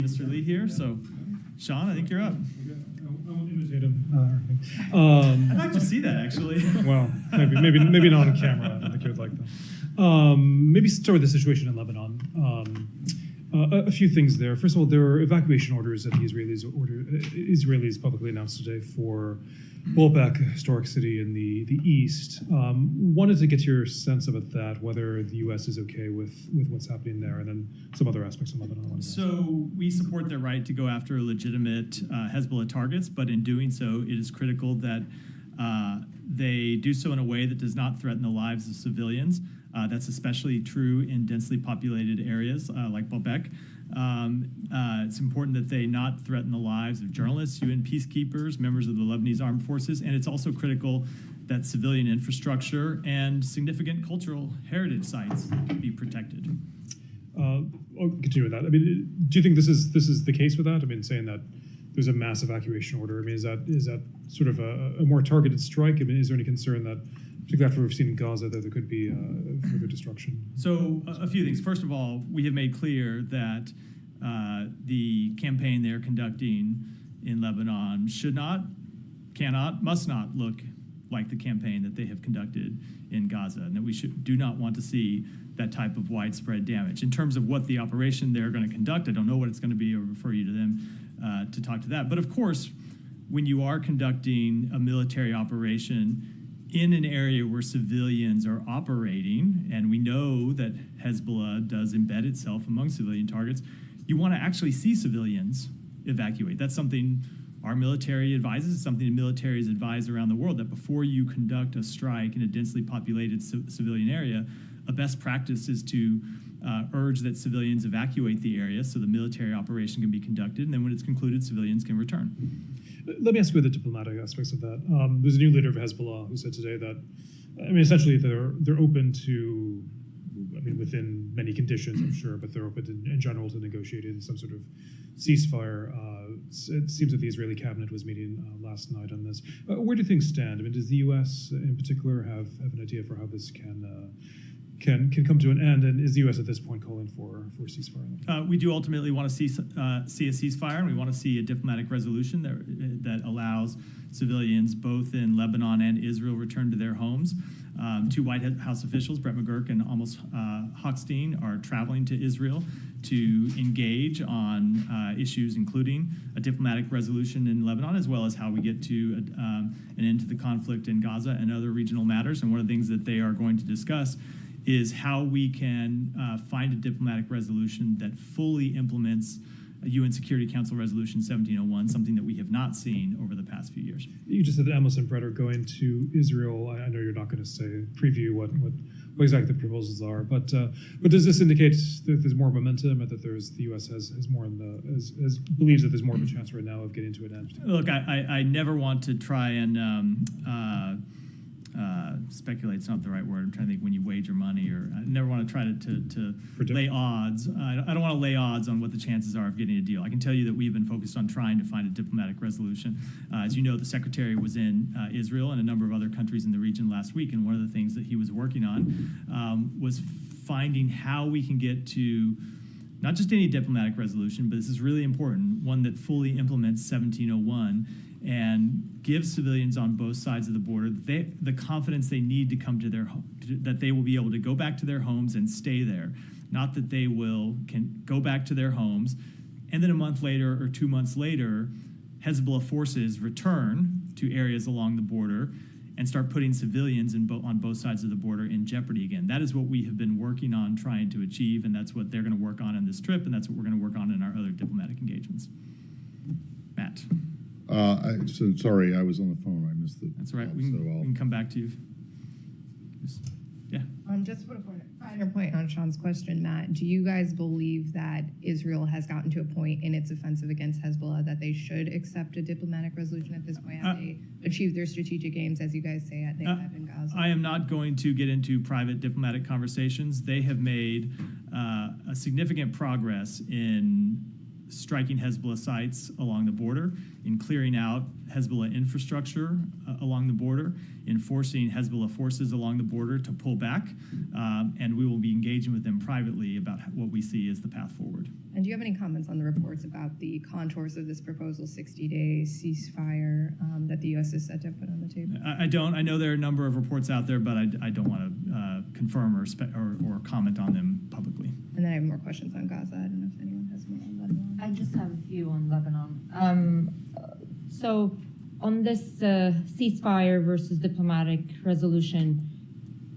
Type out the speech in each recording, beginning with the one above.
Mr. Lee here. So, Sean, I think you're up. I won't imitate him. I'd like to see that, actually. Well, maybe not on camera. I don't think you would like that. Maybe start with the situation in Lebanon. A few things there. First of all, there are evacuation orders that the Israelis publicly announced today for Baalbek, a historic city in the east. Wanted to get your sense about that, whether the U.S. is okay with what's happening there, and then some other aspects of Lebanon. So we support their right to go after legitimate Hezbollah targets, but in doing so, it is critical that they do so in a way that does not threaten the lives of civilians. That's especially true in densely populated areas like Baalbek. It's important that they not threaten the lives of journalists, UN peacekeepers, members of the Lebanese armed forces, and it's also critical that civilian infrastructure and significant cultural heritage sites be protected. I'll continue with that. I mean, do you think this is the case with that? I mean, saying that there's a mass evacuation order. I mean, is that sort of a more targeted strike? I mean, is there any concern that, particularly after we've seen in Gaza, that there could be further destruction? So a few things. First of all, we have made clear that the campaign they're conducting in Lebanon should not, cannot, must not look like the campaign that they have conducted in Gaza, and that we do not want to see that type of widespread damage. In terms of what the operation they're going to conduct, I don't know what it's going to be. I'll refer you to them to talk to that. But of course, when you are conducting a military operation in an area where civilians are operating, and we know that Hezbollah does embed itself among civilian targets, you want to actually see civilians evacuate. That's something our military advises, it's something the militaries advise around the world, that before you conduct a strike in a densely populated civilian area, a best practice is to urge that civilians evacuate the area so the military operation can be conducted, and then when it's concluded, civilians can return. Let me ask you about the diplomatic aspects of that. There's a new leader of Hezbollah who said today that, I mean, essentially they're open to, I mean, within many conditions, I'm sure, but they're open in general to negotiating some sort of ceasefire. It seems that the Israeli cabinet was meeting last night on this. Where do things stand? I mean, does the U.S. in particular have an idea for how this can come to an end, and is the U.S. at this point calling for a ceasefire? We do ultimately want to see a ceasefire, and we want to see a diplomatic resolution that allows civilians both in Lebanon and Israel return to their homes. Two White House officials, Brett McGurk and Amos Hochstein, are traveling to Israel to engage on issues including a diplomatic resolution in Lebanon, as well as how we get to an end to the conflict in Gaza and other regional matters. And one of the things that they are going to discuss is how we can find a diplomatic resolution that fully implements a UN Security Council Resolution 1701, something that we have not seen over the past few years. You just said that Amos and Brett are going to Israel. I know you're not going to preview what exactly the proposals are, but does this indicate that there's more momentum, and that the U.S. has more believes that there's more of a chance right now of getting to an end? Look, I never want to try and speculate's not the right word. I'm trying to think when you wager money, or I never want to try to lay odds. I don't want to lay odds on what the chances are of getting a deal. I can tell you that we've been focused on trying to find a diplomatic resolution. As you know, the Secretary was in Israel and a number of other countries in the region last week, and one of the things that he was working on was finding how we can get to not just any diplomatic resolution, but this is really important, one that fully implements 1701 and gives civilians on both sides of the border the confidence they need to come to their home, that they will be able to go back to their homes and stay there, not that they can go back to their homes and then a month later or 2 months later, Hezbollah forces return to areas along the border and start putting civilians on both sides of the border in jeopardy again. That is what we have been working on trying to achieve, and that's what they're going to work on in this trip, and that's what we're going to work on in our other diplomatic engagements. Matt. So sorry, I was on the phone. I missed the. That's all right. We can come back to you. Yeah. Just to put a finer point on Sean's question, Matt, do you guys believe that Israel has gotten to a point in its offensive against Hezbollah that they should accept a diplomatic resolution at this point? Have they achieved their strategic aims, as you guys say, they have in Gaza? I am not going to get into private diplomatic conversations. They have made a significant progress in striking Hezbollah sites along the border, in clearing out Hezbollah infrastructure along the border, in forcing Hezbollah forces along the border to pull back, and we will be engaging with them privately about what we see as the path forward. And do you have any comments on the reports about the contours of this proposal 60-day ceasefire that the U.S. is set to put on the table? I don't. I know there are a number of reports out there, but I don't want to confirm or comment on them publicly. And then I have more questions on Gaza. I don't know if anyone has more on Lebanon. I just have a few on Lebanon. So on this ceasefire versus diplomatic resolution,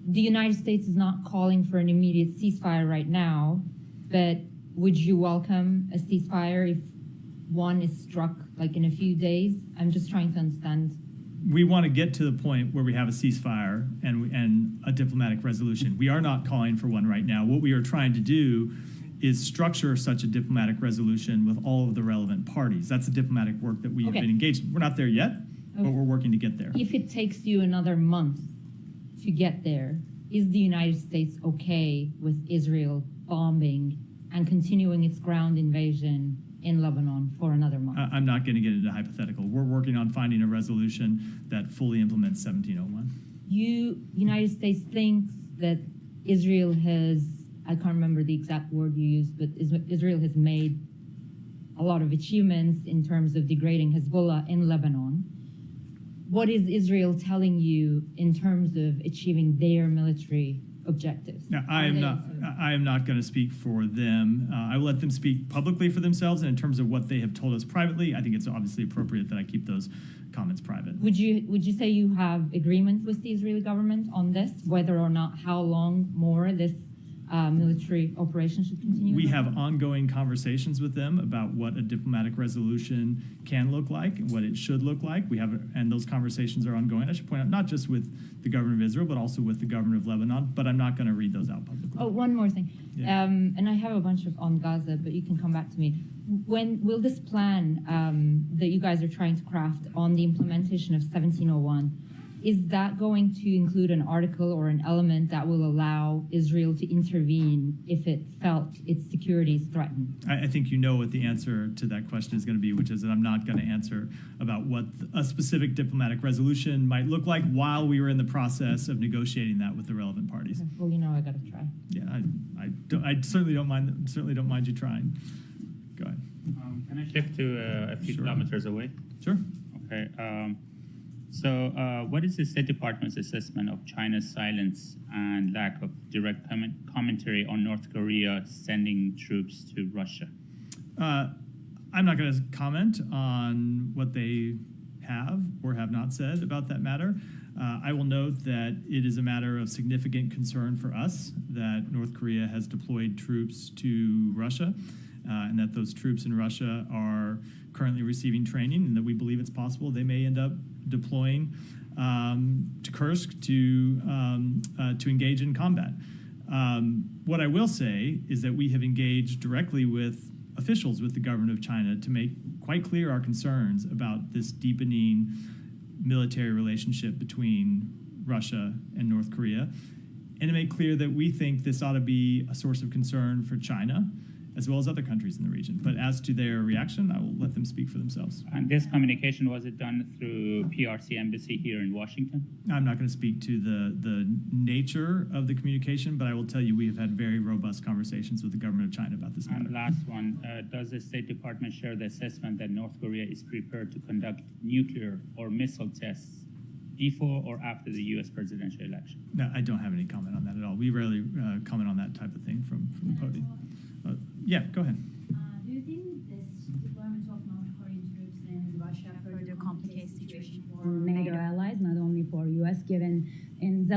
the United States is not calling for an immediate ceasefire right now, but would you welcome a ceasefire if one is struck like in a few days? I'm just trying to understand. We want to get to the point where we have a ceasefire and a diplomatic resolution. We are not calling for one right now. What we are trying to do is structure such a diplomatic resolution with all of the relevant parties. That's the diplomatic work that we have been engaged in. We're not there yet, but we're working to get there. If it takes you another month to get there, is the United States okay with Israel bombing and continuing its ground invasion in Lebanon for another month? I'm not going to get into hypothetical. We're working on finding a resolution that fully implements 1701. United States thinks that Israel has, I can't remember the exact word you used, but Israel has made a lot of achievements in terms of degrading Hezbollah in Lebanon. What is Israel telling you in terms of achieving their military objectives? Now, I am not going to speak for them. I will let them speak publicly for themselves, and in terms of what they have told us privately, I think it's obviously appropriate that I keep those comments private. Would you say you have agreement with the Israeli government on this, whether or not how long more this military operation should continue? We have ongoing conversations with them about what a diplomatic resolution can look like and what it should look like. And those conversations are ongoing. I should point out, not just with the government of Israel, but also with the government of Lebanon. But I'm not going to read those out publicly. Oh, one more thing. Yeah. And I have a bunch on Gaza, but you can come back to me. When will this plan that you guys are trying to craft on the implementation of 1701, is that going to include an article or an element that will allow Israel to intervene if it felt its security is threatened? I think you know what the answer to that question is going to be, which is that I'm not going to answer about what a specific diplomatic resolution might look like while we were in the process of negotiating that with the relevant parties. Okay. Well, I got to try. Yeah, I certainly don't mind you trying. Go ahead. Can I shift to a few kilometers away? Sure. Okay. So what is the State Department's assessment of China's silence and lack of direct commentary on North Korea sending troops to Russia? I'm not going to comment on what they have or have not said about that matter. I will note that it is a matter of significant concern for us that North Korea has deployed troops to Russia, and that those troops in Russia are currently receiving training, and that we believe it's possible they may end up deploying to Kursk to engage in combat. What I will say is that we have engaged directly with officials with the government of China to make quite clear our concerns about this deepening military relationship between Russia and North Korea, and to make clear that we think this ought to be a source of concern for China as well as other countries in the region. But as to their reaction, I will let them speak for themselves. And this communication, was it done through PRC embassy here in Washington? I'm not going to speak to the nature of the communication, but I will tell you we have had very robust conversations with the government of China about this matter. And last one, does the State Department share the assessment that North Korea is prepared to conduct nuclear or missile tests before or after the U.S. presidential election? No, I don't have any comment on that at all. We rarely comment on that type of thing from the podium. Yeah, go ahead. Do you think this deployment of North Korean troops in Russia further complicates the situation for NATO allies, not only for U.S., given in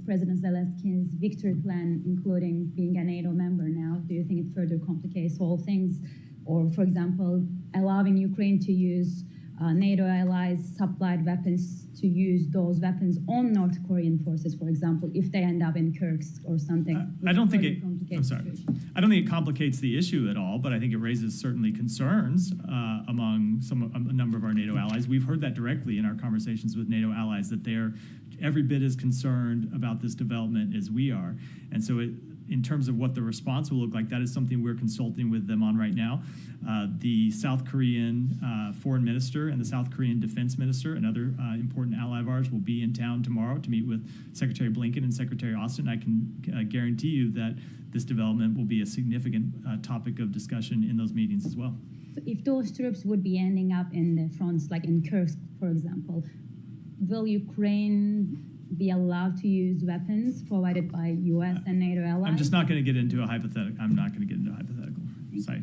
President Zelensky's victory plan, including being a NATO member now? Do you think it further complicates all things? Or, for example, allowing Ukraine to use NATO allies' supplied weapons to use those weapons on North Korean forces, for example, if they end up in Kursk or something? I don't think I don't think it complicates the issue at all, but I think it raises certainly concerns among a number of our NATO allies. We've heard that directly in our conversations with NATO allies, that they're every bit as concerned about this development as we are. And so in terms of what the response will look like, that is something we're consulting with them on right now. The South Korean foreign minister and the South Korean defense minister, another important ally of ours, will be in town tomorrow to meet with Secretary Blinken and Secretary Austin. I can guarantee you that this development will be a significant topic of discussion in those meetings as well. So if those troops would be ending up in the fronts, like in Kursk, for example, will Ukraine be allowed to use weapons provided by U.S. and NATO allies? I'm just not going to get into a hypothetical. I'm not going to get into a hypothetical. Sorry.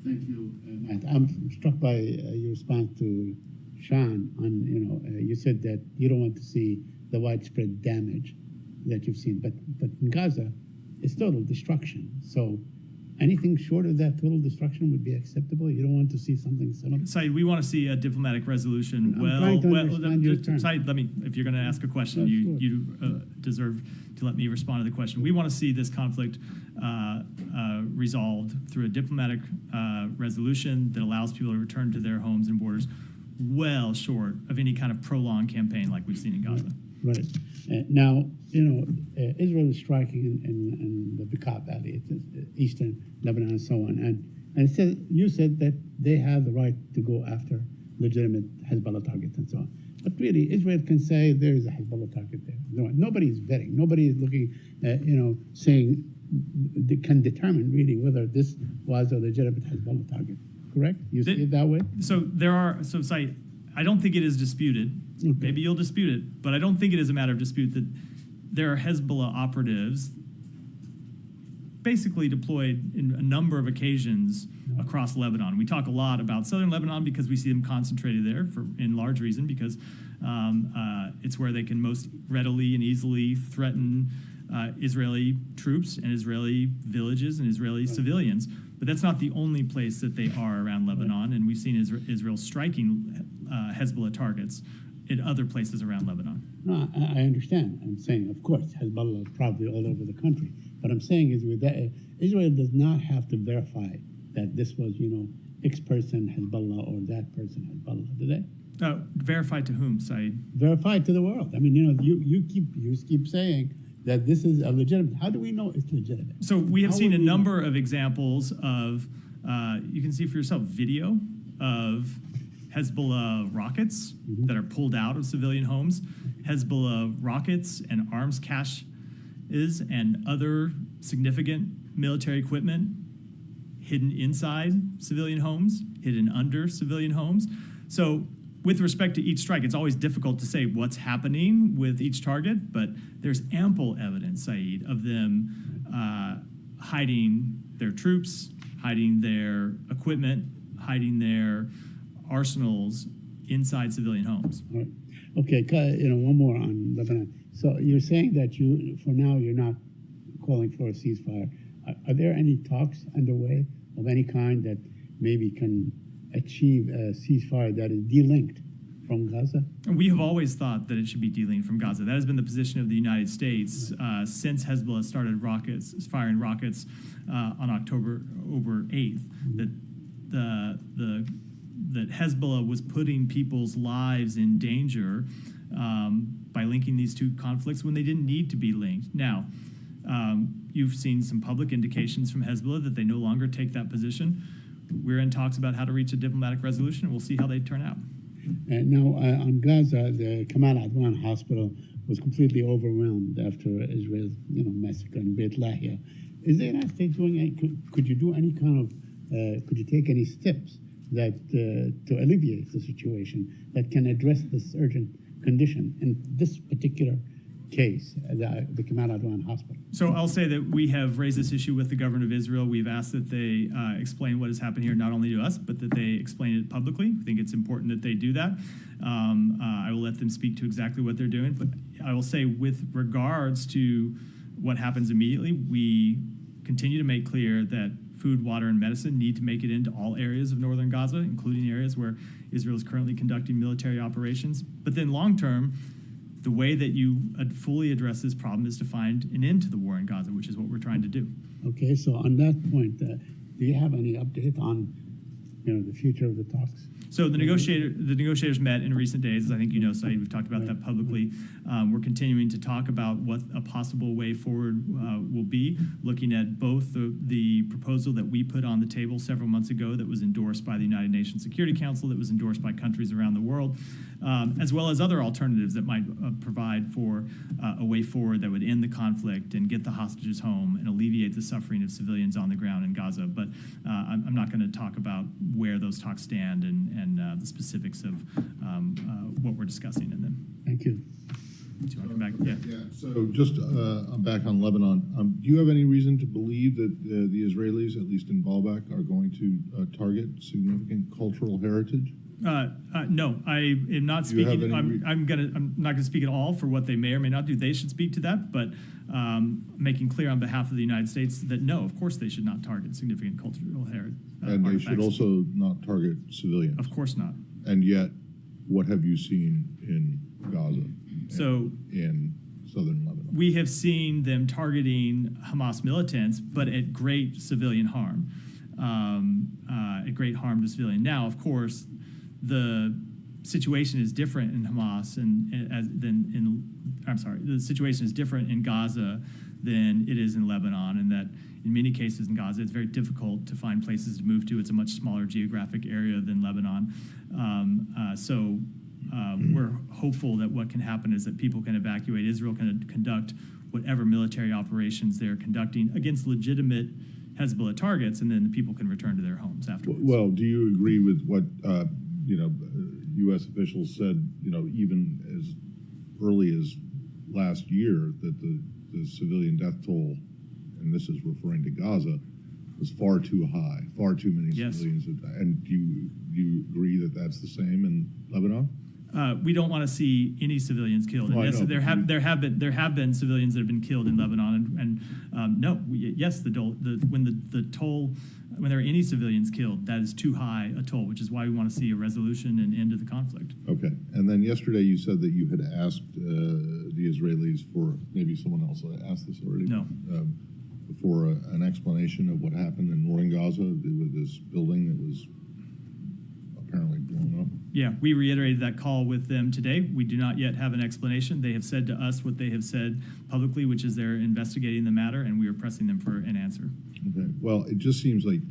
Thank you, Matt. I'm struck by your response to Sean on, you said that you don't want to see the widespread damage that you've seen, but in Gaza, it's total destruction. So anything short of that total destruction would be acceptable? You don't want to see something similar? Saeed, we want to see a diplomatic resolution. I'm trying to understand your term. Saeed, if you're going to ask a question, Sure. you deserve to let me respond to the question. We want to see this conflict resolved through a diplomatic resolution that allows people to return to their homes and borders, well short of any kind of prolonged campaign like we've seen in Gaza. Right. Now, Israel is striking in the Bekaa Valley, it's eastern Lebanon and so on. And you said that they have the right to go after legitimate Hezbollah targets and so on. But really, Israel can say there is a Hezbollah target there. Nobody is vetting. Nobody is looking, saying they can determine really whether this was a legitimate Hezbollah target. Correct? You see it that way? So Saeed, I don't think it is disputed. Okay. Maybe you'll dispute it, but I don't think it is a matter of dispute that there are Hezbollah operatives basically deployed in a number of occasions across Lebanon. We talk a lot about southern Lebanon because we see them concentrated there in large reason because it's where they can most readily and easily threaten Israeli troops and Israeli villages and Israeli civilians. But that's not the only place that they are around Lebanon, and we've seen Israel striking Hezbollah targets in other places around Lebanon. No, I understand. I'm saying, of course, Hezbollah is probably all over the country. What I'm saying is with that, Israel does not have to verify that this was, X person Hezbollah or that person Hezbollah, do they? Verified to whom, Saeed? Verified to the world. I mean, you keep saying that this is a legitimate. How do we know it's legitimate? So we have How seen would a we know? number of examples of, you can see for yourself, video of Hezbollah rockets that are pulled out of civilian homes, Hezbollah rockets and arms caches and other significant military equipment hidden inside civilian homes, hidden under civilian homes. So with respect to each strike, it's always difficult to say what's happening with each target, but there's ample evidence, Saeed, of them hiding their troops, hiding their equipment, hiding their arsenals inside civilian homes. All right. Okay, one more on Lebanon. So you're saying that for now, you're not calling for a ceasefire. Are there any talks underway of any kind that maybe can achieve a ceasefire that is delinked from Gaza? And we have always thought that it should be delinked from Gaza. That has been the position of the United States since Hezbollah started firing rockets on October 8th, that Hezbollah was putting people's lives in danger by linking these two conflicts when they didn't need to be linked. Now, you've seen some public indications from Hezbollah that they no longer take that position. We're in talks about how to reach a diplomatic resolution, and we'll see how they turn out. Now, on Gaza, the Kamal Adwan hospital was completely overwhelmed after Israel's massacre in Beit Lahia. Is the United States doing any, could you do any kind of, could you take any steps that to alleviate the situation that can address this urgent condition in this particular case, the Kamal Adwan hospital? So I'll say that we have raised this issue with the government of Israel. We've asked that they explain what has happened here, not only to us, but that they explain it publicly. I think it's important that they do that. I will let them speak to exactly what they're doing. But I will say with regards to what happens immediately, we continue to make clear that food, water, and medicine need to make it into all areas of northern Gaza, including areas where Israel is currently conducting military operations. But then long term, the way that you fully address this problem is to find an end to the war in Gaza, which is what we're trying to do. Okay, so on that point, do you have any update on the future of the talks? So the negotiators met in recent days, as I think you know, Saeed, we've talked about that publicly. We're continuing to talk about what a possible way forward will be, looking at both the proposal that we put on the table several months ago that was endorsed by the United Nations Security Council, that was endorsed by countries around the world, as well as other alternatives that might provide for a way forward that would end the conflict and get the hostages home and alleviate the suffering of civilians on the ground in Gaza. But I'm not going to talk about where those talks stand and the specifics of what we're discussing in them. Thank you. Do you want to come back? Yeah. So just I'm back on Lebanon. Do you have any reason to believe that the Israelis, at least in Baalbek, are going to target significant cultural heritage? No, I am not Do you have speaking. any I'm not going to speak at all for what they may or may not do. They should speak to that, but making clear on behalf of the United States that no, of course they should not target significant cultural heritage. And they should also not target civilians. Of course not. And yet, what have you seen in Gaza? So in southern Lebanon? we have seen them targeting Hamas militants, but at great civilian harm, at great harm to civilian. Now, of course, the situation is different in Hamas the situation is different in Gaza than it is in Lebanon, and that in many cases in Gaza, it's very difficult to find places to move to. It's a much smaller geographic area than Lebanon. We're hopeful that what can happen is that people can evacuate. Israel can conduct whatever military operations they're conducting against legitimate Hezbollah targets, and then the people can return to their homes afterwards. Well, do you agree with what U.S. officials said? Even as early as last year, that the civilian death toll, and this is referring to Gaza, was far too high. Far too many civilians have died. And do you agree that that's the same in Lebanon? We don't want to see any civilians killed. And Well, yes, I know, there have been civilians that have been killed in Lebanon. When there are any civilians killed, that is too high a toll, which is why we want to see a resolution and end to the conflict. Okay. And then yesterday you said that you had asked the Israelis for, maybe someone else asked this already? No. For an explanation of what happened in northern Gaza with this building that was apparently blown up. Yeah, we reiterated that call with them today. We do not yet have an explanation. They have said to us what they have said publicly, which is they're investigating the matter, and we are pressing them for an answer. Okay. Well, it just seems like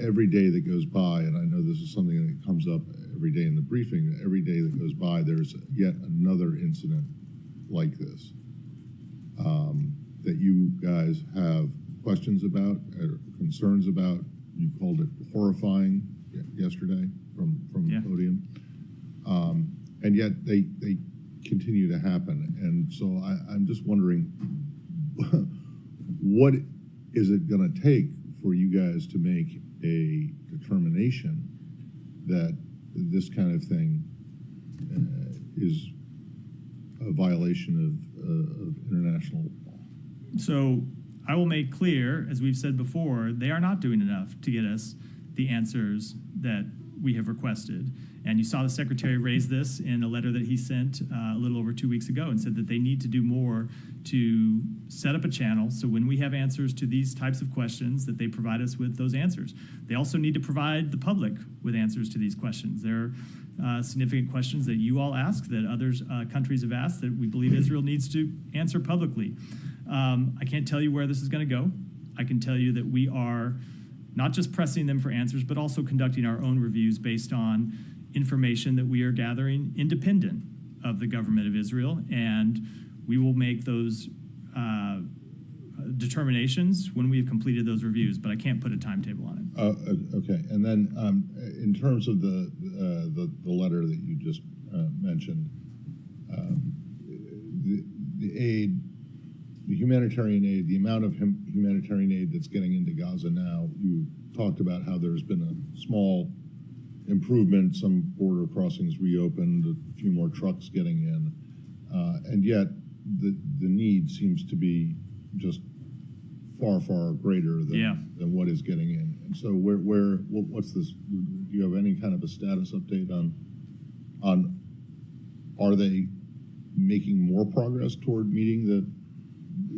every day that goes by, and I know this is something that comes up every day in the briefing, every day that goes by, there's yet another incident like this that you guys have questions about, or concerns about. You called it horrifying yesterday from the podium. And yet they continue to happen. And so I'm just wondering, what is it going to take for you guys to make a determination that this kind of thing is a violation of international law? So I will make clear, as we've said before, they are not doing enough to get us the answers that we have requested. And you saw the Secretary raise this in a letter that he sent a little over 2 weeks ago, and said that they need to do more to set up a channel so when we have answers to these types of questions, that they provide us with those answers. They also need to provide the public with answers to these questions. There are significant questions that you all ask, that others countries have asked, that we believe Israel needs to answer publicly. I can't tell you where this is going to go. I can tell you that we are not just pressing them for answers, but also conducting our own reviews based on information that we are gathering independent of the government of Israel, and we will make those determinations when we've completed those reviews, but I can't put a timetable on it. Okay, and then in terms of the letter that you just mentioned, the aid, the humanitarian aid, the amount of humanitarian aid that's getting into Gaza now, you talked about how there's been a small improvement, some border crossings reopened, a few more trucks getting in, and yet the need seems to be just far, far greater than what is getting in. And so what's this, do you have any kind of a status update on are they making more progress toward meeting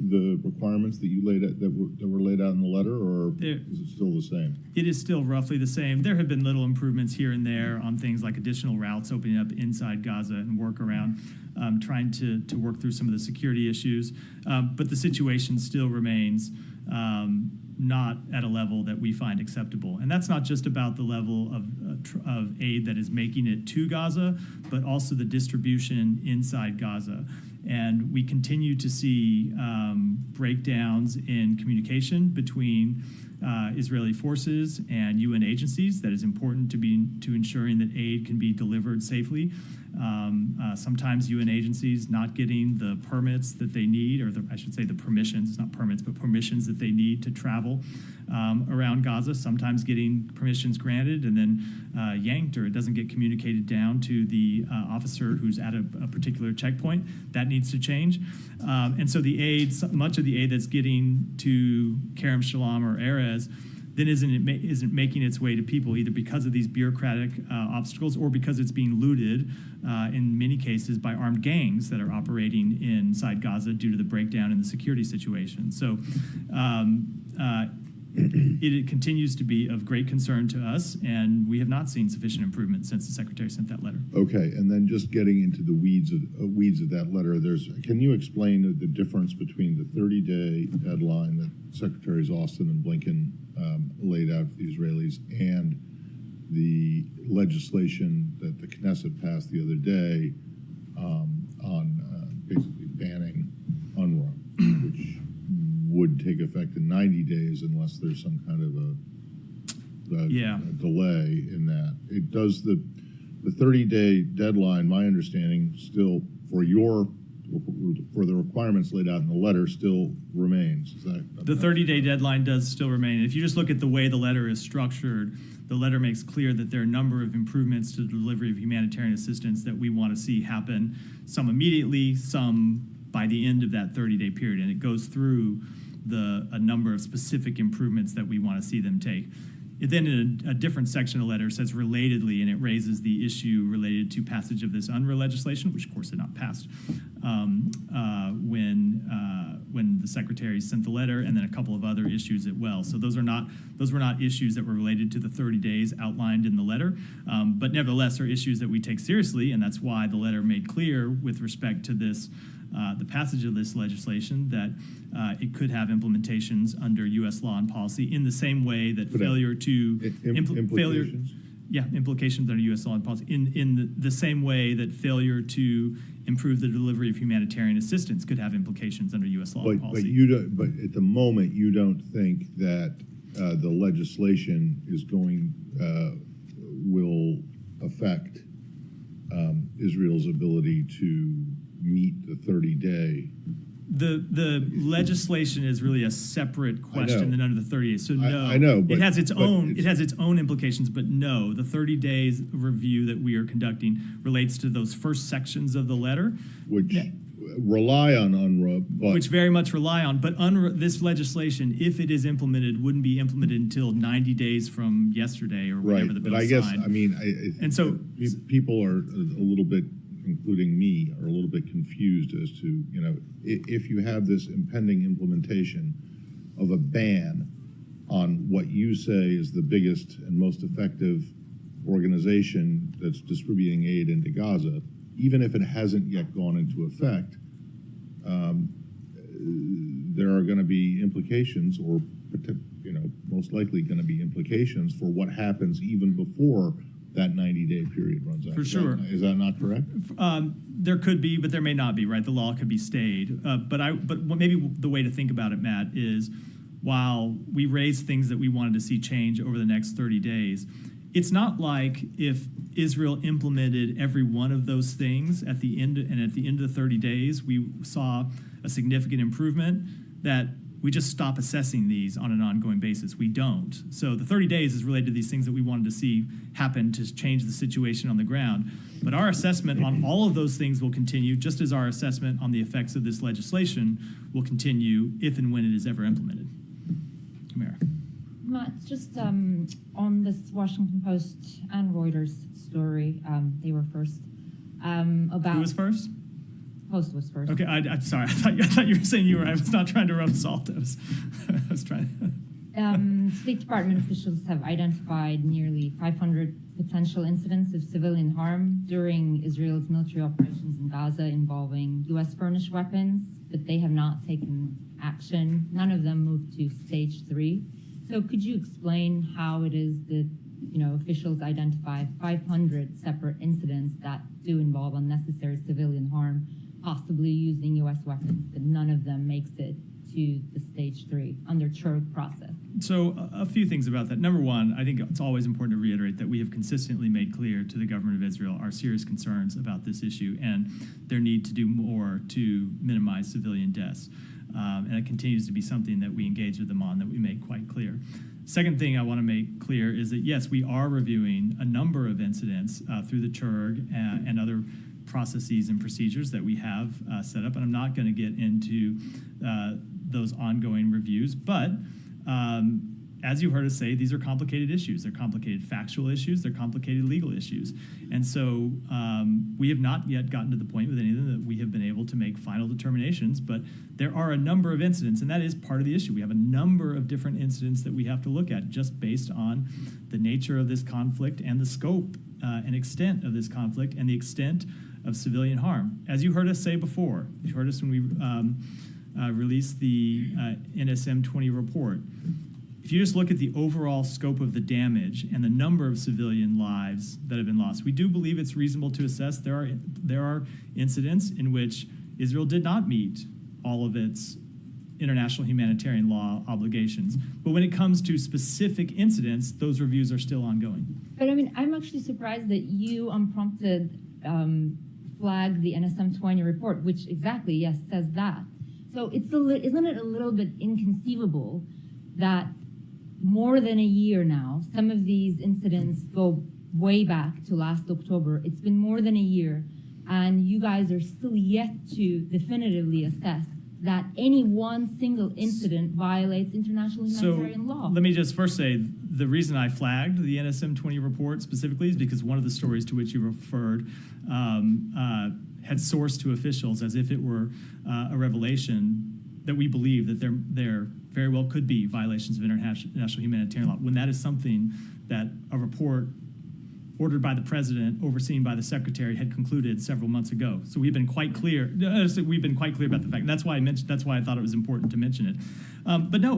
the requirements that you laid out, that were laid out in the letter, or There- is it still the same? It is still roughly the same. There have been little improvements here and there on things like additional routes opening up inside Gaza and work around, trying to work through some of the security issues. But the situation still remains not at a level that we find acceptable. And that's not just about the level of aid that is making it to Gaza, but also the distribution inside Gaza. And we continue to see breakdowns in communication between Israeli forces and UN agencies. That is important to ensuring that aid can be delivered safely. Sometimes UN agencies not getting the permits that they need, or I should say the permissions, it's not permits, but permissions that they need to travel around Gaza, sometimes getting permissions granted and then yanked, or it doesn't get communicated down to the officer who's at a particular checkpoint. That needs to change. And so the aid, much of the aid that's getting to Kerem Shalom or Erez, then isn't making its way to people, either because of these bureaucratic obstacles or because it's being looted in many cases by armed gangs that are operating inside Gaza due to the breakdown in the security situation. So it continues to be of great concern to us, and we have not seen sufficient improvement since the Secretary sent that letter. Okay, and then just getting into the weeds of that letter, can you explain the difference between the 30-day deadline that Secretaries Austin and Blinken laid out for the Israelis and the legislation that the Knesset passed the other day on basically banning UNRWA, which would take effect in 90 days unless there's some kind of a delay in that. It does the 30-day deadline, my understanding, still for the requirements laid out in the letter still remains. Is that The 30-day deadline does still remain. And if you just look at the way the letter is structured, the letter makes clear that there are a number of improvements to the delivery of humanitarian assistance that we want to see happen, some immediately, some by the end of that 30-day period. And it goes through a number of specific improvements that we want to see them take. It then, in a different section of the letter, says relatedly, and it raises the issue related to passage of this UNRWA legislation, which of course had not passed when the secretary sent the letter, and then a couple of other issues as well. So those were not issues that were related to the 30 days outlined in the letter, but nevertheless are issues that we take seriously, and that's why the letter made clear with respect to this. The passage of this legislation that it could have implications under U.S. law and policy in the same way that failure to implications? Implications under U.S. law and policy in the same way that failure to improve the delivery of humanitarian assistance could have implications under U.S. law and policy. But you don't. But at the moment, you don't think that the legislation is will affect Israel's ability to meet the 30-day. The legislation is really a separate question than under the 30 days. So no, I know, but it has its own implications. But no, the 30 days review that we are conducting relates to those first sections of the letter, which rely on UNRWA, but which very much rely on. But this legislation, if it is implemented, wouldn't be implemented until 90 days from yesterday or whenever the bill is signed. But I guess and so people are a little bit, including me, are a little bit confused as to, if you have this impending implementation of a ban on what you say is the biggest and most effective organization that's distributing aid into Gaza, even if it hasn't yet gone into effect, there are going to be implications, or most likely going to be implications for what happens even before that 90-day period runs out. For sure. Is that not correct? There could be, but there may not be, right? The law could be stayed. But maybe the way to think about it, Matt, is while we raise things that we wanted to see change over the next 30 days, it's not like if Israel implemented every one of those things at the end of the 30 days, we saw a significant improvement, that we just stop assessing these on an ongoing basis. We don't. So the 30 days is related to these things that we wanted to see happen to change the situation on the ground. But our assessment on all of those things will continue, just as our assessment on the effects of this legislation will continue if and when it is ever implemented. Tamara. Matt, just on this Washington Post and Reuters story, they were first. About Who was first? Post was first. Okay, I'm sorry. I thought you were saying you were. I was not trying to rub salt. I was trying. State Department officials have identified nearly 500 potential incidents of civilian harm during Israel's military operations in Gaza involving U.S. furnished weapons, but they have not taken action. None of them moved to stage 3. So could you explain how it is that officials identify 500 separate incidents that do involve unnecessary civilian harm, possibly using U.S. weapons, but none of them makes it to the stage 3 under CHRG process? So a few things about that. Number one, I think it's always important to reiterate that we have consistently made clear to the government of Israel our serious concerns about this issue and their need to do more to minimize civilian deaths. And it continues to be something that we engage with them on, that we make quite clear. Second thing I want to make clear is that, yes, we are reviewing a number of incidents through the CHRG and other processes and procedures that we have set up. And I'm not going to get into those ongoing reviews, but as you heard us say, these are complicated issues. They're complicated factual issues. They're complicated legal issues. And so we have not yet gotten to the point with any of them that we have been able to make final determinations, but there are a number of incidents, and that is part of the issue. We have a number of different incidents that we have to look at just based on the nature of this conflict and the scope and extent of this conflict and the extent of civilian harm. As you heard us say before, you heard us when we released the NSM 20 report. If you just look at the overall scope of the damage and the number of civilian lives that have been lost, we do believe it's reasonable to assess there are incidents in which Israel did not meet all of its international humanitarian law obligations. But when it comes to specific incidents, those reviews are still ongoing. But I mean, I'm actually surprised that you unprompted flagged the NSM 20 report, which exactly, yes, says that. So isn't it a little bit inconceivable that more than a year now, some of these incidents go way back to last October. It's been more than a year, and you guys are still yet to definitively assess that any one single incident violates international humanitarian law. Let me just first say, the reason I flagged the NSM 20 report specifically is because one of the stories to which you referred had sourced to officials as if it were a revelation that we believe that there very well could be violations of international humanitarian law, when that is something that a report ordered by the president, overseen by the secretary, had concluded several months ago. So we've been quite clear. We've been quite clear about the fact. And that's why I thought it was important to mention it. But no,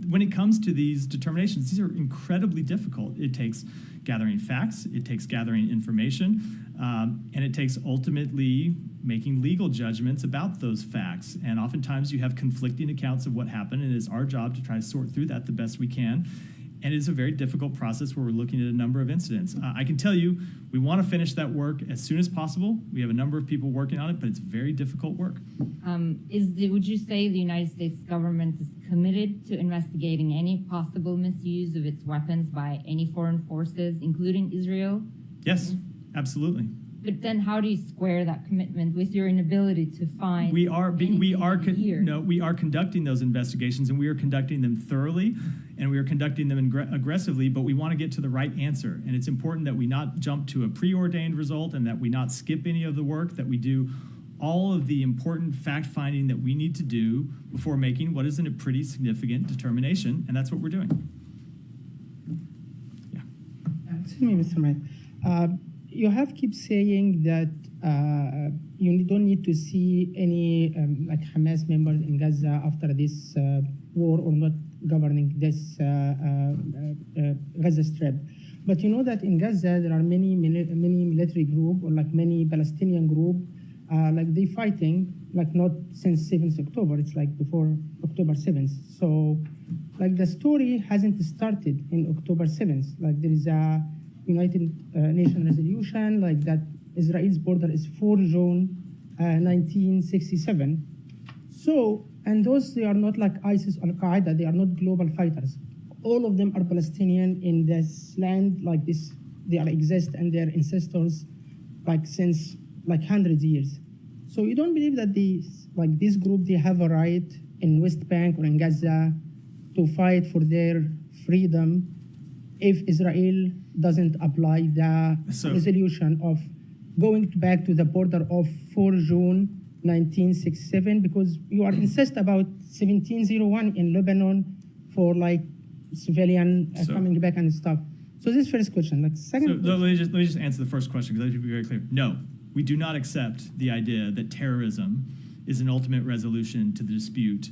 when it comes to these determinations, these are incredibly difficult. It takes gathering facts, it takes gathering information, and it takes ultimately making legal judgments about those facts. And oftentimes you have conflicting accounts of what happened, and it is our job to try to sort through that the best we can. And it's a very difficult process where we're looking at a number of incidents. I can tell you, we want to finish that work as soon as possible. We have a number of people working on it, but it's very difficult work. Would you say the United States government is committed to investigating any possible misuse of its weapons by any foreign forces, including Israel? Yes, absolutely. But then how do you square that commitment with your inability to find? We are conducting those investigations, and we are conducting them thoroughly, and we are conducting them aggressively, but we want to get to the right answer. And it's important that we not jump to a preordained result and that we not skip any of the work, that we do all of the important fact-finding that we need to do before making what is a pretty significant determination, and that's what we're doing. Yeah. Excuse me, Mr. Mayor. You have keep saying that you don't need to see any like Hamas members in Gaza after this war or not governing this Gaza Strip. But you know that in Gaza there are many military group or like many Palestinian group like they fighting like not since 7th October. It's like before October 7th. So like the story hasn't started in October 7th. Like there is a United Nations resolution like that Israel's border is 4 June 1967. So, and those, they are not like ISIS or Al-Qaeda, they are not global fighters. All of them are Palestinian in this land like this, they are exist and their ancestors like since like hundreds of years. So you don't believe that these, like this group, they have a right in West Bank or in Gaza to fight for their freedom if Israel doesn't apply the resolution of going back to the border of 4 June 1967, because you are insist about 1701 in Lebanon for like civilian coming back and stuff. So this first question, like second. So let me just answer the first question because I should be very clear. No, we do not accept the idea that terrorism is an ultimate resolution to the dispute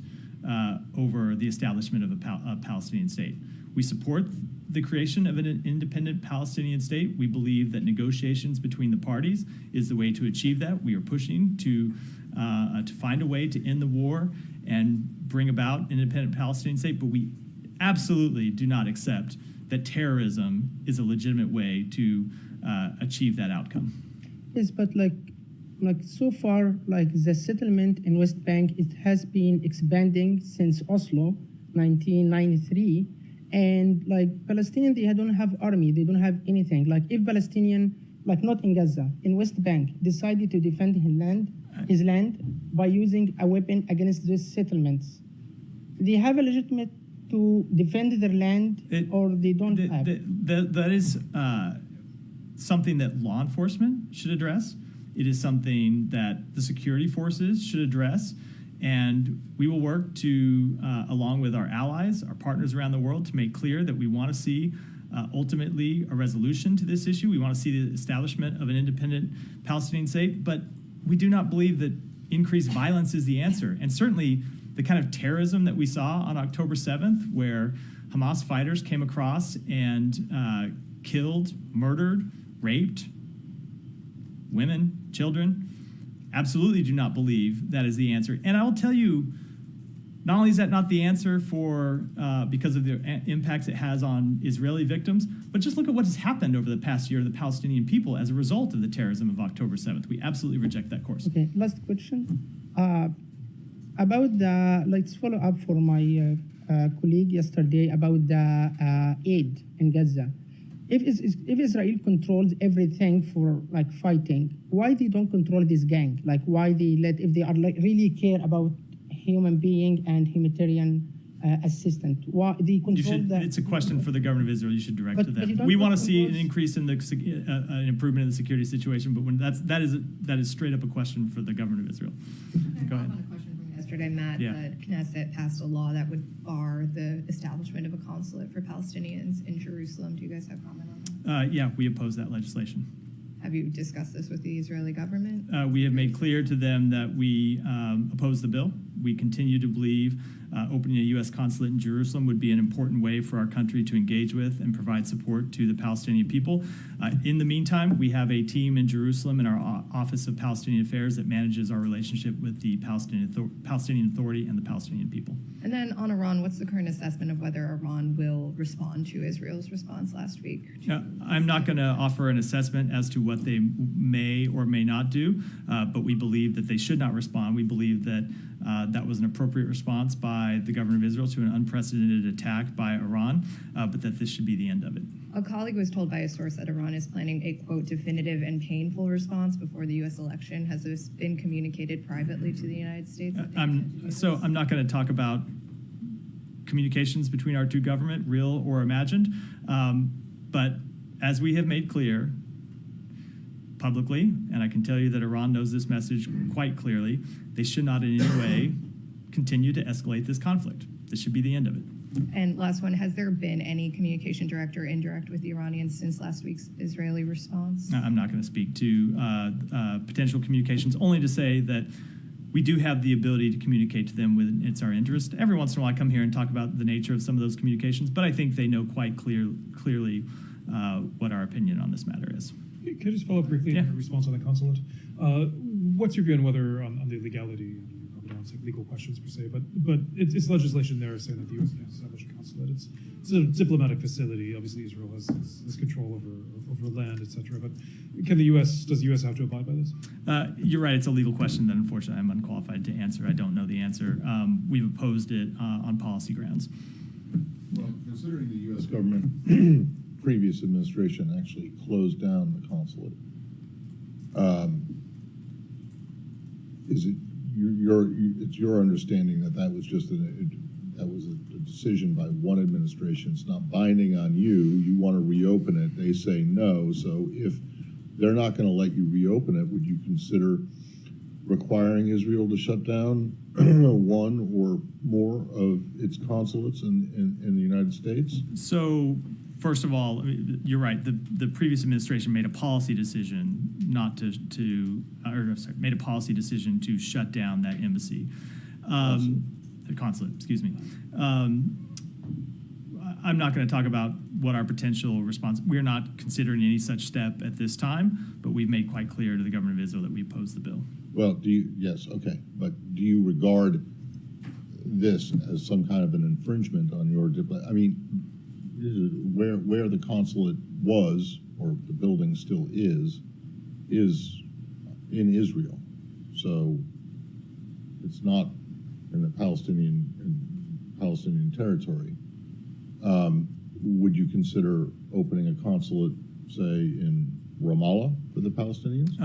over the establishment of a Palestinian state. We support the creation of an independent Palestinian state. We believe that negotiations between the parties is the way to achieve that. We are pushing to find a way to end the war and bring about an independent Palestinian state, but we absolutely do not accept that terrorism is a legitimate way to achieve that outcome. Yes, but like so far, like the settlement in West Bank, it has been expanding since Oslo, 1993, and like Palestinians, they don't have army, they don't have anything. Like if Palestinian, like not in Gaza, in West Bank, decided to defend his land by using a weapon against these settlements, they have a legitimate to defend their land, or they don't have? That is something that law enforcement should address. It is something that the security forces should address. And we will work to, along with our allies, our partners around the world, to make clear that we want to see ultimately a resolution to this issue. We want to see the establishment of an independent Palestinian state. But we do not believe that increased violence is the answer. And certainly the kind of terrorism that we saw on October 7th, where Hamas fighters came across and killed, murdered, raped women, children, absolutely do not believe that is the answer. And I will tell you, not only is that not the answer for because of the impacts it has on Israeli victims, but just look at what has happened over the past year to the Palestinian people as a result of the terrorism of October 7th. We absolutely reject that course. Okay, last question. About the, let's follow up for my colleague yesterday about the aid in Gaza. If Israel controls everything for like fighting, why they don't control this gang? Like why they let, if they are like really care about human being and humanitarian assistant, why they control that? It's a question for the government of Israel. You should direct to but you them. don't We want to put see an words- increase in the an improvement in the security situation, but when that is straight up a question for the government of Israel. Go ahead. On a question from yesterday, Matt, Yeah. that Knesset passed a law that would bar the establishment of a consulate for Palestinians in Jerusalem. Do you guys have comment on that? Yeah, we oppose that legislation. Have you discussed this with the Israeli government? We have made clear to them that we oppose the bill. We continue to believe opening a U.S. consulate in Jerusalem would be an important way for our country to engage with and provide support to the Palestinian people. In the meantime, we have a team in Jerusalem in our Office of Palestinian Affairs that manages our relationship with the Palestinian Authority and the Palestinian people. And then on Iran, what's the current assessment of whether Iran will respond to Israel's response last week? I'm not going to offer an assessment as to what they may or may not do, but we believe that they should not respond. We believe that that was an appropriate response by the government of Israel to an unprecedented attack by Iran, but that this should be the end of it. A colleague was told by a source that Iran is planning a, quote, definitive and painful response before the U.S. election. Has this been communicated privately to the United States? I'm not going to talk about communications between our two governments, real or imagined, but as we have made clear publicly, and I can tell you that Iran knows this message quite clearly, they should not in any way continue to escalate this conflict. This should be the end of it. And last one, has there been any communication, direct or indirect, with the Iranians since last week's Israeli response? I'm not going to speak to potential communications, only to say that we do have the ability to communicate to them when it's our interest. Every once in a while I come here and talk about the nature of some of those communications, but I think they know quite clearly what our opinion on this matter is. Can I just follow up briefly on your response on the consulate? What's your view on whether on the legality? It's like legal questions per se, but it's legislation there saying that the U.S. can establish a consulate. It's a diplomatic facility. Obviously, Israel has control over land, etc. But does the U.S. have to abide by this? You're right. It's a legal question that unfortunately I'm unqualified to answer. I don't know the answer. We've opposed it on policy grounds. Well, considering the U.S. government, previous administration actually closed down the consulate, is it it's your understanding that was just a decision by one administration? It's not binding on you. You want to reopen it. They say no. So if they're not going to let you reopen it, would you consider requiring Israel to shut down one or more of its consulates in the United States? So, first of all, you're right. The previous administration made a policy decision made a policy decision to shut down that embassy, the consulate. Excuse me. I'm not going to talk about what our potential response. We're not considering any such step at this time, but we've made quite clear to the government of Israel that we oppose the bill. Well, yes, okay. But do you regard this as some kind of an infringement on your, I mean, where the consulate was, or the building still is in Israel. So it's not in the Palestinian territory. Would you consider opening a consulate, say, in Ramallah for the Palestinians?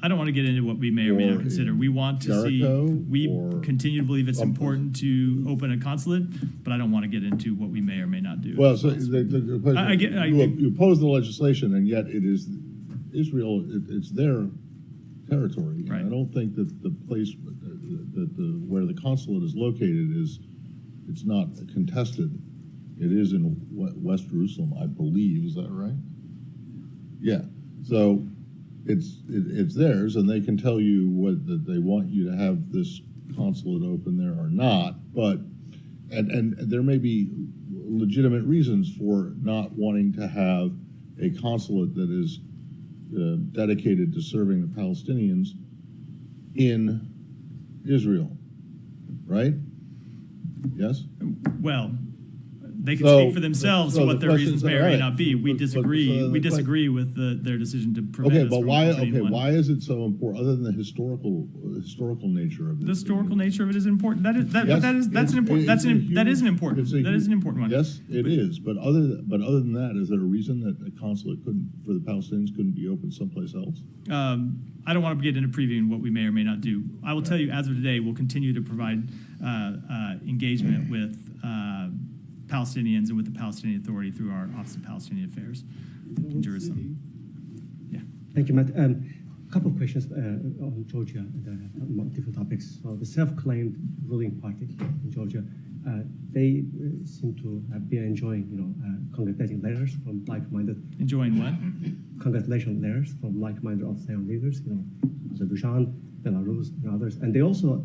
I don't want to get into what we may or may not Or consider. We want to Jericho, we or continue to believe it's something. important to open a consulate, but I don't want to get into what we may or may not do. Well, so the question, you oppose the legislation, and yet it is Israel, it's their territory. Right. And I don't think that the place, where the consulate is located it's not contested. It is in West Jerusalem, I believe, is that right? Yeah, so it's theirs, and they can tell you that they want you to have this consulate open there or not, but, and there may be legitimate reasons for not wanting to have a consulate that is dedicated to serving the Palestinians in Israel, right? Yes? Well, they can So- speak for themselves so to the what their question reasons is, may or may alright, not be. We but- disagree. so We the disagree with their decision to prevent Okay, us but from why? opening Okay, one. why is it so important? Other than the historical nature of it. The historical nature of it is important. That's an Yes, important. That is an important. it's a That is an important one. Yes, it is. But other than that, is there a reason that a consulate for the Palestinians couldn't be opened someplace else? I don't want to get into previewing what we may or may not do. I will tell you, as of today, we'll continue to provide engagement with Palestinians and with the Palestinian Authority through our Office of Palestinian Affairs in Jerusalem. Yeah. Thank you, Matt. A couple of questions on Georgia, different topics. So the self-claimed ruling party in Georgia, they seem to be enjoying, congratulating letters from like-minded. Enjoying what? Congratulation letters from like-minded Australian leaders, Azerbaijan, Belarus, and others. And they also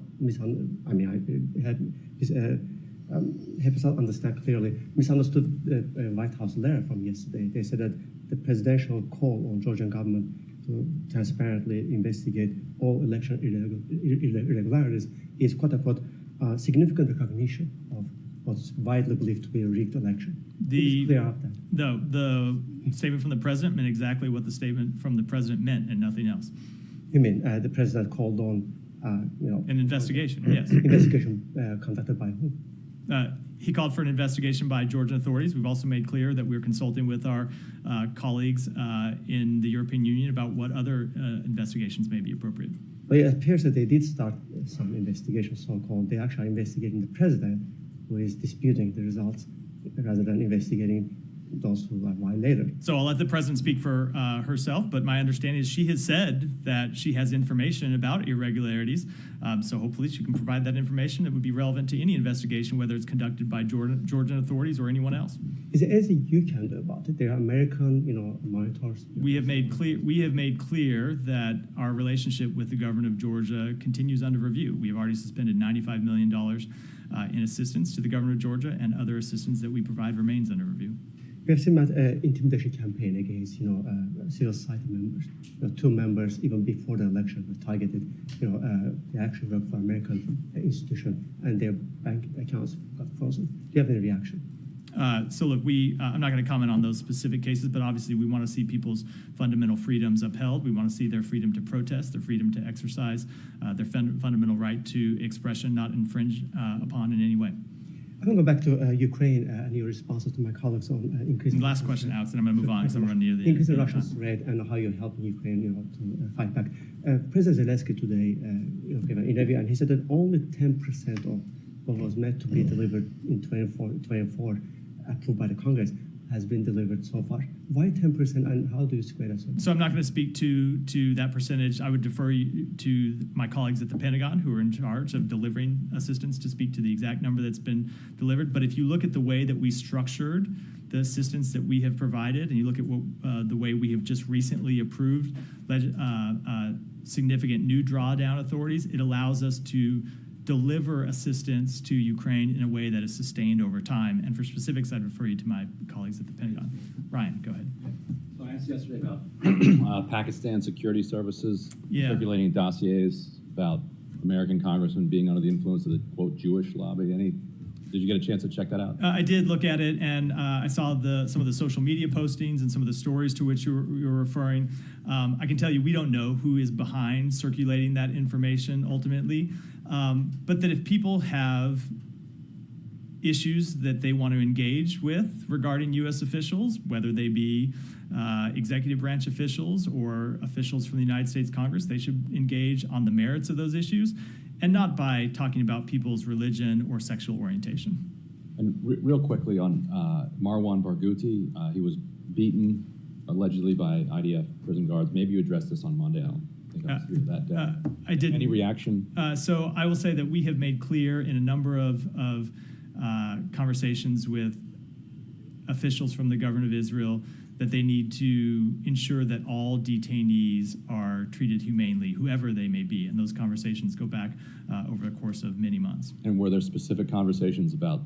help us understand clearly, misunderstood the White House letter from yesterday. They said that the presidential call on Georgian government to transparently investigate all election irregularities is quote-unquote significant recognition of what's widely believed to be a rigged election. It's clear up that. The statement from the president meant exactly what the statement from the president meant and nothing else. You mean the president called on, An investigation, yes. investigation conducted by whom? He called for an investigation by Georgian authorities. We've also made clear that we're consulting with our colleagues in the European Union about what other investigations may be appropriate. But it appears that they did start some investigation, so-called. They actually are investigating the president, who is disputing the results, rather than investigating those who violated. So I'll let the president speak for herself, but my understanding is she has said that she has information about irregularities. So hopefully she can provide that information that would be relevant to any investigation, whether it's conducted by Georgian authorities or anyone else. Is there anything you can do about it? There are American, monitors. We have made clear that our relationship with the government of Georgia continues under review. We have already suspended $95 million in assistance to the government of Georgia, and other assistance that we provide remains under review. We have seen that intimidation campaign against, civil society members. 2 members, even before the election, were targeted. They actually work for American institution, and their bank accounts got frozen. Do you have any reaction? So look, I'm not going to comment on those specific cases, but obviously we want to see people's fundamental freedoms upheld. We want to see their freedom to protest, their freedom to exercise, their fundamental right to expression not infringed upon in any way. I want to go back to Ukraine and your responses to my colleagues on increasing. Last question, Alex, and I'm going to move on because I'm running near the increasing end of Russian time. threat and how you're helping Ukraine, to fight back. President Zelensky today gave an interview, and he said that only 10% of what was meant to be delivered in 2024 approved by the Congress has been delivered so far. Why 10%, and how do you square that? So I'm not going to speak to that percentage. I would defer you to my colleagues at the Pentagon who are in charge of delivering assistance to speak to the exact number that's been delivered. But if you look at the way that we structured the assistance that we have provided, and you look at the way we have just recently approved significant new drawdown authorities, it allows us to deliver assistance to Ukraine in a way that is sustained over time. And for specifics, I'd refer you to my colleagues at the Pentagon. Ryan, go ahead. So I asked yesterday about Pakistan security services circulating dossiers about American congressmen being under the influence of the, quote, Jewish lobby. Did you get a chance to check that out? I did look at it, and I saw some of the social media postings and some of the stories to which you were referring. I can tell you we don't know who is behind circulating that information ultimately, but that if people have issues that they want to engage with regarding U.S. officials, whether they be executive branch officials or officials from the United States Congress, they should engage on the merits of those issues and not by talking about people's religion or sexual orientation. And real quickly on Marwan Barghouti, he was beaten allegedly by IDF prison guards. Maybe you addressed this on Monday. I don't think I was here that day. I didn't. Any reaction? So I will say that we have made clear in a number of conversations with officials from the government of Israel that they need to ensure that all detainees are treated humanely, whoever they may be. And those conversations go back over the course of many months. And were there specific conversations about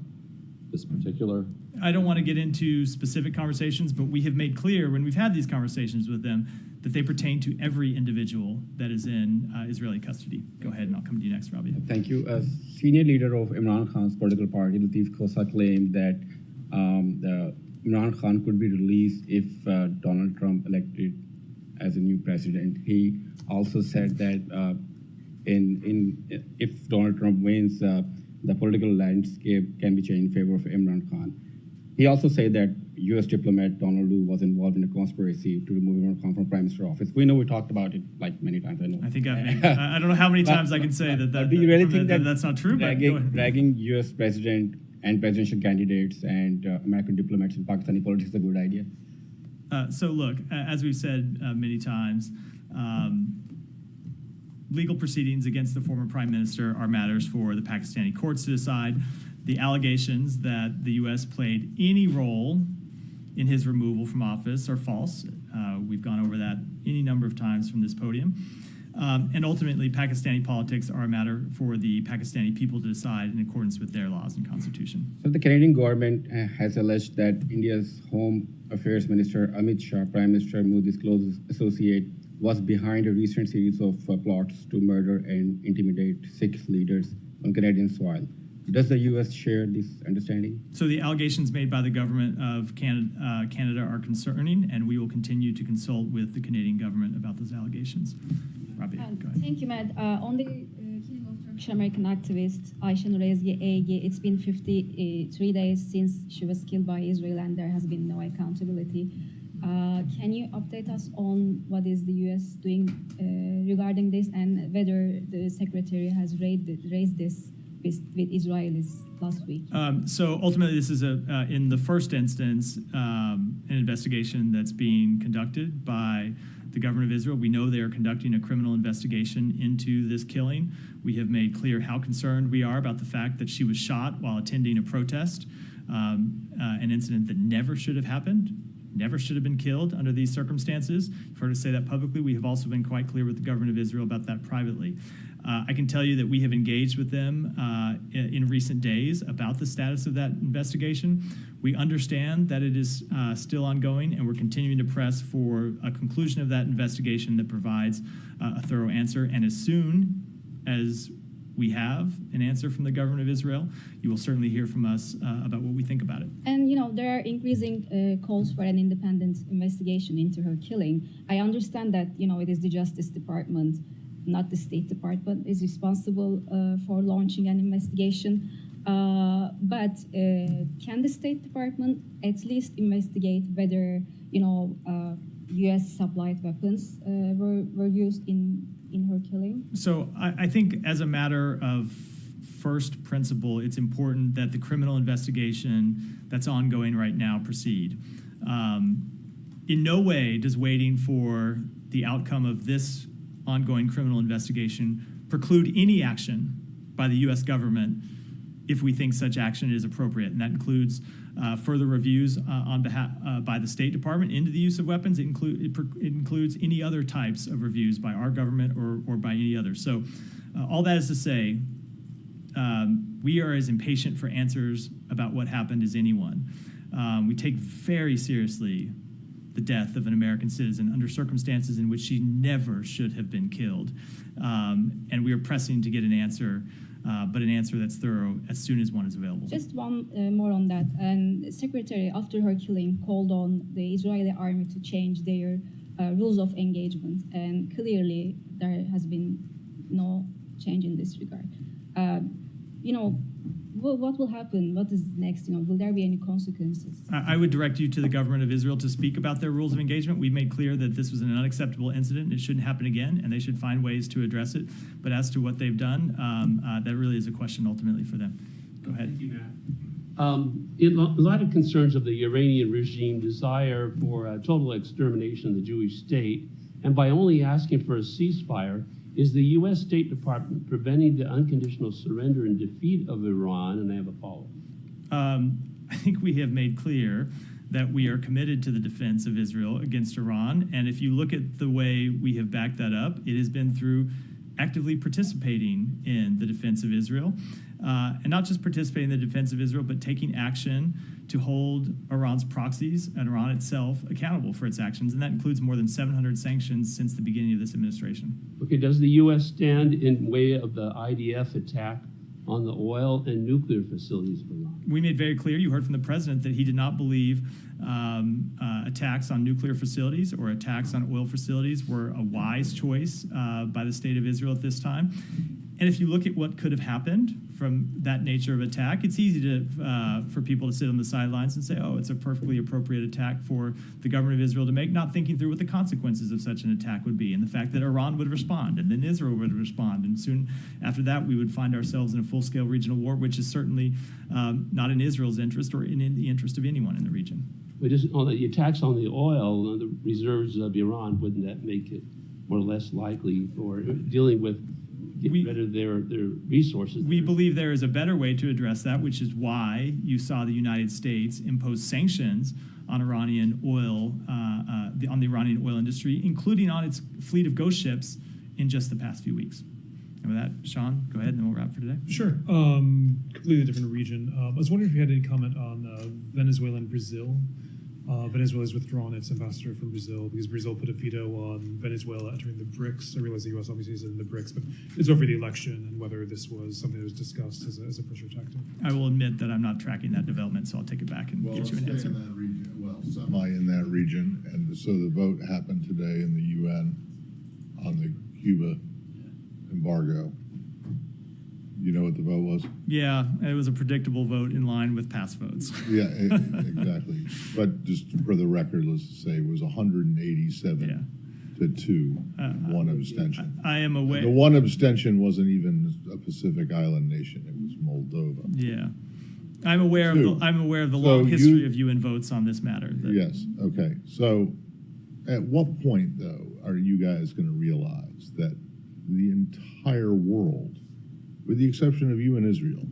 this particular? I don't want to get into specific conversations, but we have made clear when we've had these conversations with them that they pertain to every individual that is in Israeli custody. Go ahead, and I'll come to you next, Robbie. Thank you. A senior leader of Imran Khan's political party, Latif Khosa, claimed that Imran Khan could be released if Donald Trump elected as a new president. He also said that if Donald Trump wins, the political landscape can be changed in favor of Imran Khan. He also said that U.S. diplomat Donald Lu was involved in a conspiracy to remove Imran Khan from Prime Minister office. We know we talked about it like many times. I know. I think I don't know how many times I can say that. Do you really think that that's not true? Dragging U.S. president and presidential candidates and American diplomats in Pakistani politics is a good idea? So look, as we've said many times, legal proceedings against the former prime minister are matters for the Pakistani courts to decide. The allegations that the U.S. played any role in his removal from office are false. We've gone over that any number of times from this podium. And ultimately, Pakistani politics are a matter for the Pakistani people to decide in accordance with their laws and constitution. So the Canadian government has alleged that India's Home Affairs Minister Amit Shah, Prime Minister Modi's close associate, was behind a recent series of plots to murder and intimidate Sikh leaders on Canadian soil. Does the U.S. share this understanding? So the allegations made by the government of Canada are concerning, and we will continue to consult with the Canadian government about those allegations. Robbie, go ahead. Thank you, Matt. On the killing of Turkish-American activist Ayşe Nur Ezgi, it's been 53 days since she was killed by Israel, and there has been no accountability. Can you update us on what is the U.S. doing regarding this, and whether the Secretary has raised this with Israelis last week? So ultimately, this is in the first instance, an investigation that's being conducted by the government of Israel. We know they are conducting a criminal investigation into this killing. We have made clear how concerned we are about the fact that she was shot while attending a protest, an incident that never should have happened, never should have been killed under these circumstances. You've heard us say that publicly. We have also been quite clear with the government of Israel about that privately. I can tell you that we have engaged with them in recent days about the status of that investigation. We understand that it is still ongoing, and we're continuing to press for a conclusion of that investigation that provides a thorough answer. And as soon as we have an answer from the government of Israel, you will certainly hear from us about what we think about it. And, there are increasing calls for an independent investigation into her killing. I understand that, it is the Justice Department, not the State Department, is responsible for launching an investigation. But can the State Department at least investigate whether, U.S. supplied weapons were used in her killing? So I think as a matter of first principle, it's important that the criminal investigation that's ongoing right now proceed. In no way does waiting for the outcome of this ongoing criminal investigation preclude any action by the U.S. government if we think such action is appropriate. And that includes further reviews on behalf by the State Department into the use of weapons. It includes any other types of reviews by our government or by any other. So all that is to say, we are as impatient for answers about what happened as anyone. We take very seriously the death of an American citizen under circumstances in which she never should have been killed. And we are pressing to get an answer, but an answer that's thorough as soon as one is available. Just one more on that. And Secretary, after her killing, called on the Israeli army to change their rules of engagement. And clearly, there has been no change in this regard. What will happen? What is next? Will there be any consequences? I would direct you to the government of Israel to speak about their rules of engagement. We've made clear that this was an unacceptable incident. It shouldn't happen again, and they should find ways to address it. But as to what they've done, that really is a question ultimately for them. Go ahead. Thank you, Matt. In light of concerns of the Iranian regime desire for a total extermination of the Jewish state, and by only asking for a ceasefire, is the U.S. State Department preventing the unconditional surrender and defeat of Iran? And I have a follow-up. I think we have made clear that we are committed to the defense of Israel against Iran. And if you look at the way we have backed that up, it has been through actively participating in the defense of Israel. And not just participating in the defense of Israel, but taking action to hold Iran's proxies and Iran itself accountable for its actions. And that includes more than 700 sanctions since the beginning of this administration. Okay, does the U.S. stand in way of the IDF attack on the oil and nuclear facilities of Iran? We made very clear, you heard from the president, that he did not believe attacks on nuclear facilities or attacks on oil facilities were a wise choice by the state of Israel at this time. And if you look at what could have happened from that nature of attack, it's easy for people to sit on the sidelines and say, oh, it's a perfectly appropriate attack for the government of Israel to make, not thinking through what the consequences of such an attack would be, and the fact that Iran would respond, and then Israel would respond, and soon after that we would find ourselves in a full-scale regional war, which is certainly not in Israel's interest or in the interest of anyone in the region. But just on the attacks on the oil, the reserves of Iran, wouldn't that make it more or less likely for dealing with get rid of their resources? We believe there is a better way to address that, which is why you saw the United States impose sanctions on Iranian oil, on the Iranian oil industry, including on its fleet of ghost ships in just the past few weeks. And with that, Sean, go ahead and then we'll wrap for today. Sure. Completely different region. I was wondering if you had any comment on Venezuela and Brazil. Venezuela has withdrawn its ambassador from Brazil because Brazil put a veto on Venezuela entering the BRICS. I realize the U.S. obviously is in the BRICS, but it's over the election and whether this was something that was discussed as a pressure tactic. I will admit that I'm not tracking that development, so I'll take it back and get you an answer. Semi in that region, and so the vote happened today in the UN on the Cuba embargo. You know what the vote was? Yeah, it was a predictable vote in line with past votes. Yeah, exactly. But just for the record, let's say it was 187 to 2, one abstention. I am aware. The one abstention wasn't even a Pacific Island nation; it was Moldova. Yeah, I'm aware of the long history of UN votes on this matter. Yes. Okay. So, at what point, though, are you guys going to realize that the entire world, with the exception of you and Israel,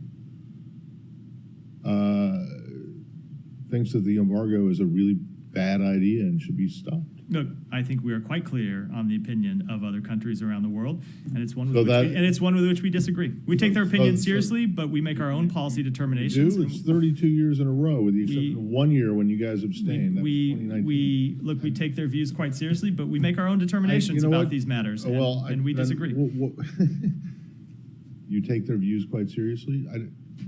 thinks that the embargo is a really bad idea and should be stopped? Look, I think we are quite clear on the opinion of other countries around the world, and it's one with which we disagree. We take their opinion seriously, but we make our own policy determinations. It's 32 years in a row, with the exception of 1 year when you guys abstained. We take their views quite seriously, but we make our own determinations about these matters, and we disagree. You take their views quite seriously?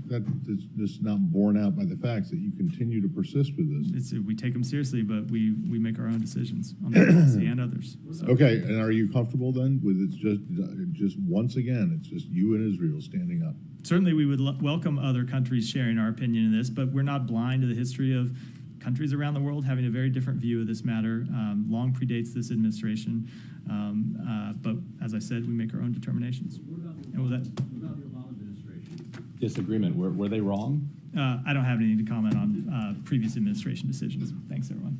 That is just not borne out by the facts that you continue to persist with this. We take them seriously, but we make our own decisions on the policy and others. So. Okay, and are you comfortable then with it's just once again, it's just you and Israel standing up? Certainly we would welcome other countries sharing our opinion in this, but we're not blind to the history of countries around the world having a very different view of this matter. Long predates this administration, but as I said, we make our own determinations. What about the Obama administration? disagreement. Were they wrong? I don't have anything to comment on previous administration decisions. Thanks, everyone.